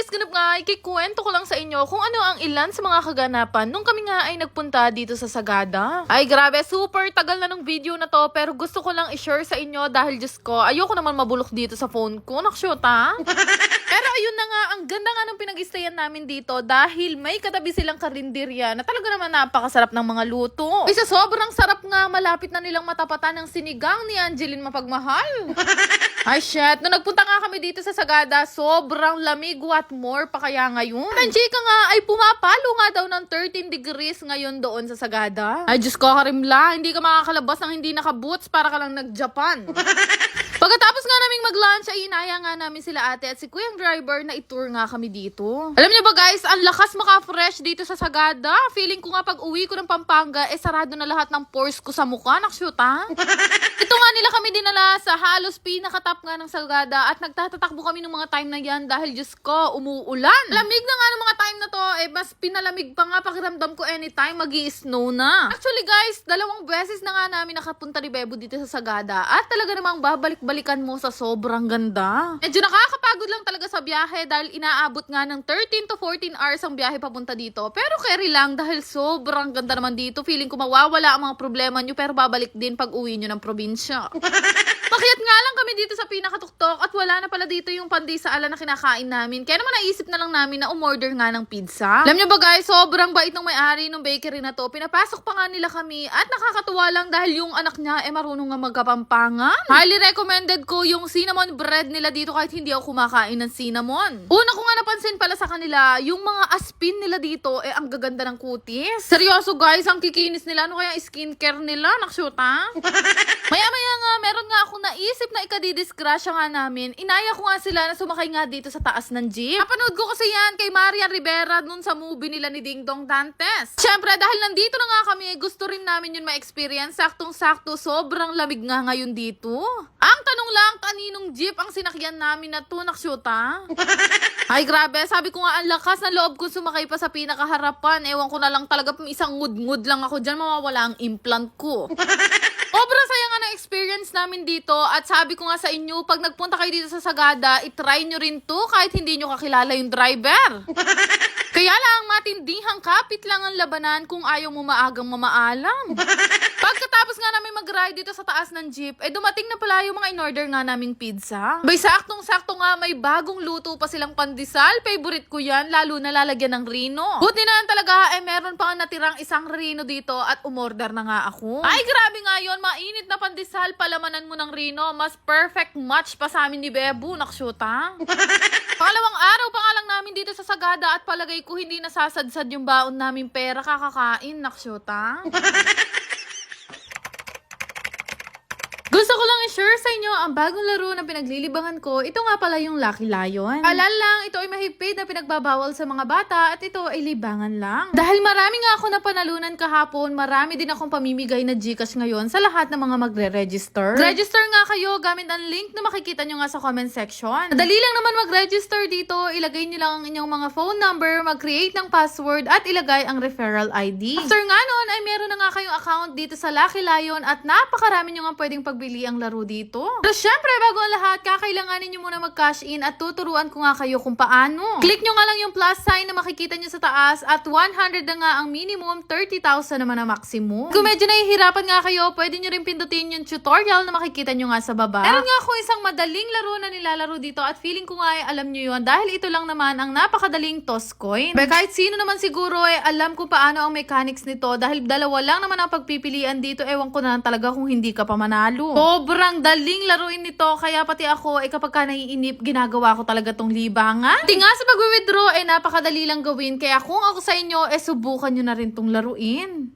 guys, ganap nga, ikikwento ko lang sa inyo kung ano ang ilan sa mga kaganapan nung kami nga ay nagpunta dito sa Sagada. Ay grabe, super tagal na nung video na to pero gusto ko lang i-share sa inyo dahil Diyos ko, ayoko naman mabulok dito sa phone ko. Nakshoot ha? Pero ayun na nga, ang ganda nga nung pinag-stayan namin dito dahil may katabi silang karinderya na talaga naman napakasarap ng mga luto. Isa sobrang sarap nga, malapit na nilang matapatan ng sinigang ni Angeline Mapagmahal. Ay shit, nung nagpunta nga kami dito sa Sagada, sobrang lamig, what more pa kaya ngayon? Ang chika nga ay pumapalo nga daw ng 13 degrees ngayon doon sa Sagada. Ay Diyos ko, karimla, hindi ka makakalabas ng hindi naka-boots para ka lang nag-Japan. Pagkatapos nga naming mag-lunch ay inaya nga namin sila ate at si kuyang driver na i-tour nga kami dito. Alam niyo ba guys, ang lakas maka-fresh dito sa Sagada. Feeling ko nga pag uwi ko ng Pampanga, sarado na lahat ng pores ko sa mukha. Nakshoot ha? Ito nga nila kami dinala sa halos pinakatap nga ng Sagada at nagtatatakbo kami ng mga time na yan dahil Diyos ko, umuulan. Lamig na nga ng mga time na to, mas pinalamig pa nga pakiramdam ko anytime magi-snow na. Actually guys, 2 beses na nga namin nakapunta ni Bebo dito sa Sagada at talaga namang babalik-balikan mo sa sobrang ganda. Medyo nakakapagod lang talaga sa biyahe dahil inaabot nga ng 13 to 14 hours ang biyahe papunta dito. Pero carry lang dahil sobrang ganda naman dito. Feeling ko mawawala ang mga problema nyo pero babalik din pag uwi nyo ng probinsya. Makiat nga lang kami dito sa pinakatuktok at wala na pala dito yung pandesal na kinakain namin. Kaya naman naisip na lang namin na umorder nga ng pizza. Alam nyo ba guys, sobrang bait ng may-ari ng bakery na to. Pinapasok pa nga nila kami at nakakatuwa lang dahil yung anak niya marunong nga magkapampangan. Highly recommended ko yung cinnamon bread nila dito kahit hindi ako kumakain ng cinnamon. Una ko nga napansin pala sa kanila, yung mga aspin nila dito ang gaganda ng kutis. Seryoso guys, ang kikinis nila. Ano kaya skincare nila? Nakshoot ha? Maya-maya nga, meron nga akong naisip na ikadidisgrasya nga namin. Inaya ko nga sila na sumakay nga dito sa taas ng jeep. Napanood ko kasi yan kay Marian Rivera nun sa movie nila ni Ding Dong Dantes. Siyempre, dahil nandito na nga kami, gusto rin namin yun ma-experience. Saktong-sakto, sobrang lamig nga ngayon dito. Ang tanong lang, kaninong jeep ang sinakyan namin na to, nakshoot ha? Ay grabe, sabi ko nga ang lakas na loob ko sumakay pa sa pinakaharapan. Ewan ko na lang talaga, isang ngud-ngud lang ako dyan, mawawala ang implant ko. Sobrang saya nga na experience namin dito at sabi ko nga sa inyo, pag nagpunta kayo dito sa Sagada, itry nyo rin to kahit hindi nyo kakilala yung driver. Kaya lang, matindihang kapit lang ang labanan kung ayaw mo maagang mamaalam. Pagkatapos nga namin mag-ride dito sa taas ng jeep, dumating na pala yung mga in-order nga naming pizza. Bay, saktong-sakto nga may bagong luto pa silang pandesal. Favorite ko yan, lalo na lalagyan ng rino. Buti na lang talaga, meron pa nga natirang isang rino dito at umorder na nga ako. Ay, grabe nga yun, mainit na pandesal, palamanan mo ng rino. Mas perfect match pa sa amin ni Bebo, nakshoot ha? Pangalawang araw pa nga lang namin dito sa Sagada at palagay ko hindi nasasadsad yung baon namin pera kakakain, nakshoot ha? Gusto ko lang i-share sa inyo ang bagong laro na pinaglilibangan ko. Ito nga pala yung Lucky Lion. Alala lang, ito ay mahigpit na pinagbabawal sa mga bata at ito ay libangan lang. Dahil marami nga ako napanalunan kahapon, marami din akong pamimigay na GCash ngayon sa lahat ng mga magre-register. Register nga kayo gamit ang link na makikita nyo nga sa comment section. Madali lang naman mag-register dito. Ilagay nyo lang ang inyong mga phone number, mag-create ng password at ilagay ang referral ID. After nga nun ay meron na nga kayong account dito sa Lucky Lion at napakarami nyo nga pwedeng pagbili ang laro dito. Pero syempre, bago ang lahat, kakailanganin nyo muna mag-cash in at tuturuan ko nga kayo kung paano. Click nyo nga lang yung plus sign na makikita nyo sa taas at 100 na nga ang minimum, 30,000 naman ang maximum. Kung medyo nahihirapan nga kayo, pwede nyo rin pindutin yung tutorial na makikita nyo nga sa baba. Meron nga ako isang madaling laro na nilalaro dito at feeling ko nga alam nyo yun dahil ito lang naman ang napakadaling toss coin. But kahit sino naman siguro alam kung paano ang mechanics nito dahil dalawa lang naman ang pagpipilian dito. Ewan ko na talaga kung hindi ka pa manalo. Sobrang daling laruin nito, kaya pati ako, kapag ka naiinip, ginagawa ko talaga tong libangan. Pati nga sa pag-withdraw, napakadali lang gawin. Kaya kung ako sa inyo, subukan nyo na rin tong laruin.